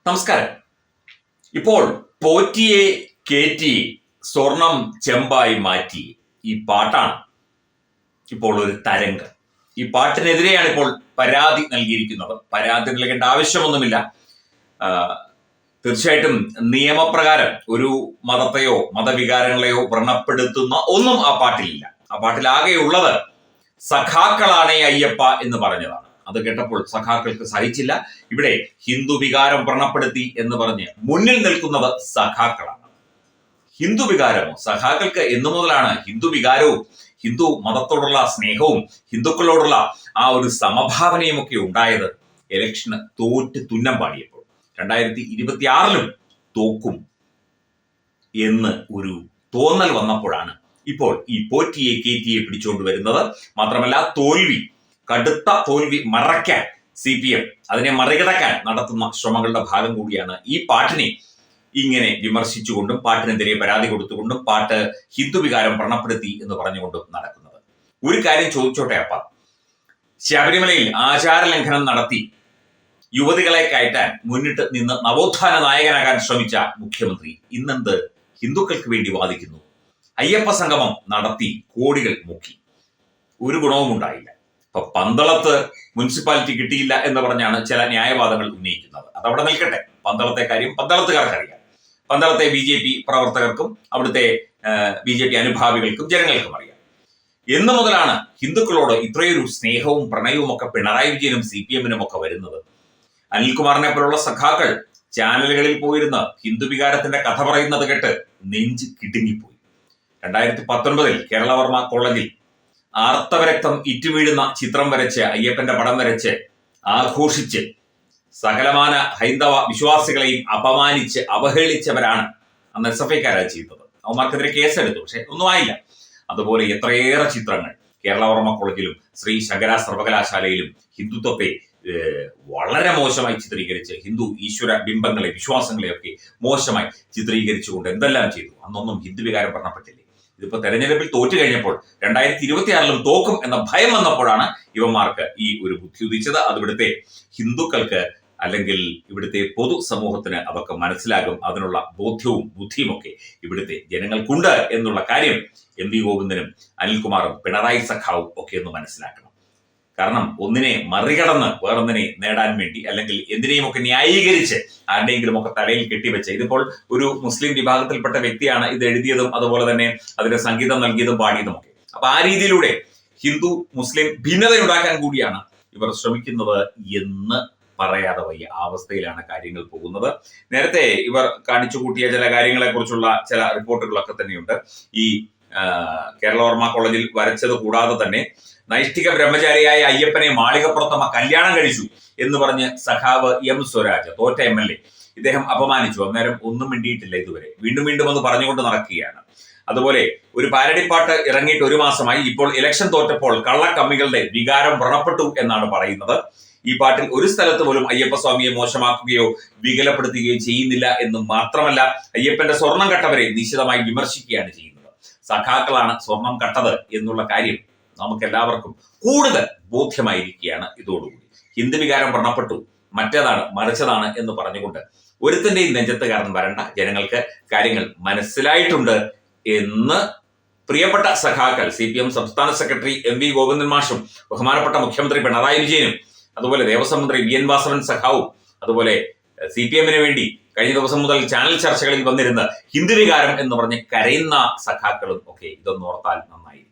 നമസ്കാരം. ഇപ്പോൾ പോറ്റിയെ കേറ്റി സ്വർണം ചെമ്പായി മാറ്റി ഈ പാട്ടാണ് ഇപ്പോൾ ഒരു തരംഗം. ഈ പാട്ടിനെതിരെയാണ് ഇപ്പോൾ പരാതി നൽകിയിരിക്കുന്നത്. പരാതി നൽകേണ്ട ആവശ്യമൊന്നുമില്ല. തീർച്ചയായിട്ടും നിയമപ്രകാരം ഒരു മതത്തെയോ മതവികാരങ്ങളെയോ വ്രണപ്പെടുത്തുന്ന ഒന്നും ആ പാട്ടിലില്ല. ആ പാട്ടിലാകെയുള്ളത് സഖാക്കളാണേ അയ്യപ്പ എന്ന് പറഞ്ഞതാണ്. അത് കേട്ടപ്പോൾ സഖാക്കൾക്ക് സഹിച്ചില്ല. ഇവിടെ ഹിന്ദു വികാരം വ്രണപ്പെടുത്തി എന്ന് പറഞ്ഞ് മുന്നിൽ നിൽക്കുന്നത് സഖാക്കളാണ്. ഹിന്ദു വികാരമോ? സഖാക്കൾക്ക് എന്നു മുതലാണ് ഹിന്ദു വികാരവും ഹിന്ദു മതത്തോടുള്ള സ്നേഹവും ഹിന്ദുക്കളോടുള്ള ആ ഒരു സമഭാവനയും ഒക്കെ ഉണ്ടായത് ഇലക്ഷന് തോറ്റ് തുന്നം പാടിയപ്പോൾ. 2026 തോക്കും എന്ന് ഒരു തോന്നൽ വന്നപ്പോഴാണ് ഇപ്പോൾ ഈ പോറ്റിയെ കേറ്റിയെ പിടിച്ചുകൊണ്ട് വരുന്നത്. മാത്രമല്ല കടുത്ത തോൽവി മറയ്ക്കാൻ CPM അതിനെ മറികടക്കാൻ നടത്തുന്ന ശ്രമങ്ങളുടെ ഭാഗം കൂടിയാണ് ഈ പാട്ടിനെ ഇങ്ങനെ വിമർശിച്ചുകൊണ്ടും പാട്ടിനെതിരെ പരാതി കൊടുത്തുകൊണ്ടും പാട്ട് ഹിന്ദു വികാരം വ്രണപ്പെടുത്തി എന്ന് പറഞ്ഞുകൊണ്ടും നടക്കുന്നത്. ഒരു കാര്യം ചോദിച്ചോട്ടെ അപ്പ, ശബരിമലയിൽ ആചാര ലംഘനം നടത്തി യുവതികളെ കയറ്റാൻ മുന്നിട്ട് നിന്ന് നവോത്ഥാന നായകനാകാൻ ശ്രമിച്ച മുഖ്യമന്ത്രി ഇന്നെന്ത് ഹിന്ദുക്കൾക്ക് വേണ്ടി വാദിക്കുന്നു? അയ്യപ്പ സംഗമം നടത്തി കോടികൾ മുക്കി, ഒരു ഗുണവും ഉണ്ടായില്ല. ഇപ്പൊ പന്തളത്ത് മുനിസിപ്പാലിറ്റി കിട്ടിയില്ല എന്ന് പറഞ്ഞാണ് ചില ന്യായവാദങ്ങൾ ഉന്നയിക്കുന്നത്. അതവിടെ നിൽക്കട്ടെ. പന്തളത്തെ കാര്യം പന്തളത്തുകാർക്കറിയാം. പന്തളത്തെ BJP പ്രവർത്തകർക്കും അവിടുത്തെ BJP അനുഭാവികൾക്കും ജനങ്ങൾക്കും അറിയാം. എന്ന് മുതലാണ് ഹിന്ദുക്കളോട് ഇത്രയൊരു സ്നേഹവും പ്രണയവും ഒക്കെ പിണറായി വിജയനും CPM-നും ഒക്കെ വരുന്നത്? അനിൽകുമാറിനെ പോലുള്ള സഖാക്കൾ ചാനലുകളിൽ പോയിരുന്ന് ഹിന്ദു വികാരത്തിന്റെ കഥ പറയുന്നത് കേട്ട് നെഞ്ച് കിടുങ്ങിപ്പോയി. 2019 കേരളവർമ്മ കോളേജിൽ ആർത്തവരക്തം ഇറ്റുവീഴുന്ന ചിത്രം വരച്ച് അയ്യപ്പന്റെ പടം വരച്ച് ആഘോഷിച്ച് സകലമാന ഹൈന്ദവ വിശ്വാസികളെയും അപമാനിച്ച് അവഹേളിച്ചവരാണ് അന്ന് SFI-ക്കാരാ ചെയ്തത്. അവന്മാർക്കെതിരെ കേസെടുത്തു, പക്ഷെ ഒന്നും ആയില്ല. അതുപോലെ എത്രയേറെ ചിത്രങ്ങൾ കേരളവർമ്മ കോളേജിലും ശ്രീ ശങ്കര സർവകലാശാലയിലും ഹിന്ദുത്വത്തെ വളരെ മോശമായി ചിത്രീകരിച്ച് ഹിന്ദു ഈശ്വര ബിംബങ്ങളെ വിശ്വാസങ്ങളെയൊക്കെ മോശമായി ചിത്രീകരിച്ചുകൊണ്ട് എന്തെല്ലാം ചെയ്തു. അന്നൊന്നും ഹിന്ദു വികാരം പറഞ്ഞപ്പെട്ടില്ലേ? ഇതിപ്പോ തെരഞ്ഞെടുപ്പിൽ തോറ്റു കഴിഞ്ഞപ്പോൾ 2026 തോക്കും എന്ന ഭയം വന്നപ്പോഴാണ് ഇവന്മാർക്ക് ഈ ഒരു ബുദ്ധി ഉദിച്ചത്. അത് ഇവിടുത്തെ ഹിന്ദുക്കൾക്ക് അല്ലെങ്കിൽ ഇവിടുത്തെ പൊതു സമൂഹത്തിന് അതൊക്കെ മനസ്സിലാകും. അതിനുള്ള ബോധ്യവും ബുദ്ധിയും ഒക്കെ ഇവിടുത്തെ ജനങ്ങൾക്കുണ്ട് എന്നുള്ള കാര്യം MV ഗോവിന്ദനും അനിൽകുമാറും പിണറായി സഖാവും ഒക്കെ ഒന്ന് മനസ്സിലാക്കണം. കാരണം ഒന്നിനെ മറികടന്ന് വേറൊന്നിനെ നേടാൻ വേണ്ടി അല്ലെങ്കിൽ എന്തിനേയും ഒക്കെ ന്യായീകരിച്ച് ആരുടെയെങ്കിലും ഒക്കെ തലയിൽ കെട്ടിവെച്ച്, ഇതിപ്പോൾ ഒരു മുസ്ലിം വിഭാഗത്തിൽപ്പെട്ട വ്യക്തിയാണ് ഇത് എഴുതിയതും അതുപോലെ തന്നെ അതിന് സംഗീതം നൽകിയതും പാടിയതും ഒക്കെ. അപ്പൊ ആ രീതിയിലൂടെ ഹിന്ദു മുസ്ലിം ഭിന്നതയുണ്ടാക്കാൻ കൂടിയാണ് ഇവർ ശ്രമിക്കുന്നത് എന്ന് പറയാതെ വയ്യ അവസ്ഥയിലാണ് കാര്യങ്ങൾ പോകുന്നത്. നേരത്തെ ഇവർ കാണിച്ചു കൂട്ടിയ ചില കാര്യങ്ങളെ കുറിച്ചുള്ള ചില റിപ്പോർട്ടുകളൊക്കെ തന്നെയുണ്ട്. ഈ കേരളവർമ്മ കോളേജിൽ വരച്ചത് കൂടാതെ തന്നെ നൈഷ്ഠിക ബ്രഹ്മചാരിയായ അയ്യപ്പനെ മാളികപ്പുറത്തമ്മ കല്യാണം കഴിച്ചു എന്ന് പറഞ്ഞ് സഖാവ് M സ്വരാജ്, തോറ്റ MLA, ഇദ്ദേഹം അപമാനിച്ചു. അന്നേരം ഒന്നും മിണ്ടിയിട്ടില്ല ഇതുവരെ. വീണ്ടും അത് പറഞ്ഞുകൊണ്ട് നടക്കുകയാണ്. അതുപോലെ ഒരു പാരഡിപ്പാട്ട് ഇറങ്ങിയിട്ട് 1 മാസമായി. ഇപ്പോൾ ഇലക്ഷൻ തോറ്റപ്പോൾ കള്ളക്കമ്മികളുടെ വികാരം വ്രണപ്പെട്ടു എന്നാണ് പറയുന്നത്. ഈ പാട്ടിൽ ഒരു സ്ഥലത്ത് പോലും അയ്യപ്പസ്വാമിയെ മോശമാക്കുകയോ വികലപ്പെടുത്തുകയോ ചെയ്യുന്നില്ല എന്ന് മാത്രമല്ല, അയ്യപ്പന്റെ സ്വർണം കട്ടവരെ നിശിതമായി വിമർശിക്കുകയാണ് ചെയ്യുന്നത്. സഖാക്കളാണ് സ്വർണം കട്ടത് എന്നുള്ള കാര്യം നമുക്കെല്ലാവർക്കും കൂടുതൽ ബോധ്യമായിരിക്കുകയാണ് ഇതോടുകൂടി. ഹിന്ദു വികാരം വ്രണപ്പെട്ടു, മറ്റേതാണ് മറിച്ചതാണ് എന്ന് പറഞ്ഞുകൊണ്ട് ഒരുത്തിന്റെയും നെഞ്ചത്ത് കാരണം വരണ്ട. ജനങ്ങൾക്ക് കാര്യങ്ങൾ മനസ്സിലായിട്ടുണ്ട് എന്ന് പ്രിയപ്പെട്ട സഖാക്കൾ CPM സംസ്ഥാന സെക്രട്ടറി MV ഗോവിന്ദൻ മാഷും ബഹുമാനപ്പെട്ട മുഖ്യമന്ത്രി പിണറായി വിജയനും അതുപോലെ ദേവസ്വം മന്ത്രി VN വാസവൻ സഖാവും അതുപോലെ CPM-ന് വേണ്ടി കഴിഞ്ഞ ദിവസം മുതൽ ചാനൽ ചർച്ചകളിൽ വന്നിരുന്ന ഹിന്ദു വികാരം എന്ന് പറഞ്ഞ് കരയുന്ന സഖാക്കളും ഒക്കെ ഇതൊന്നോർത്താൽ നന്നായിരിക്കും.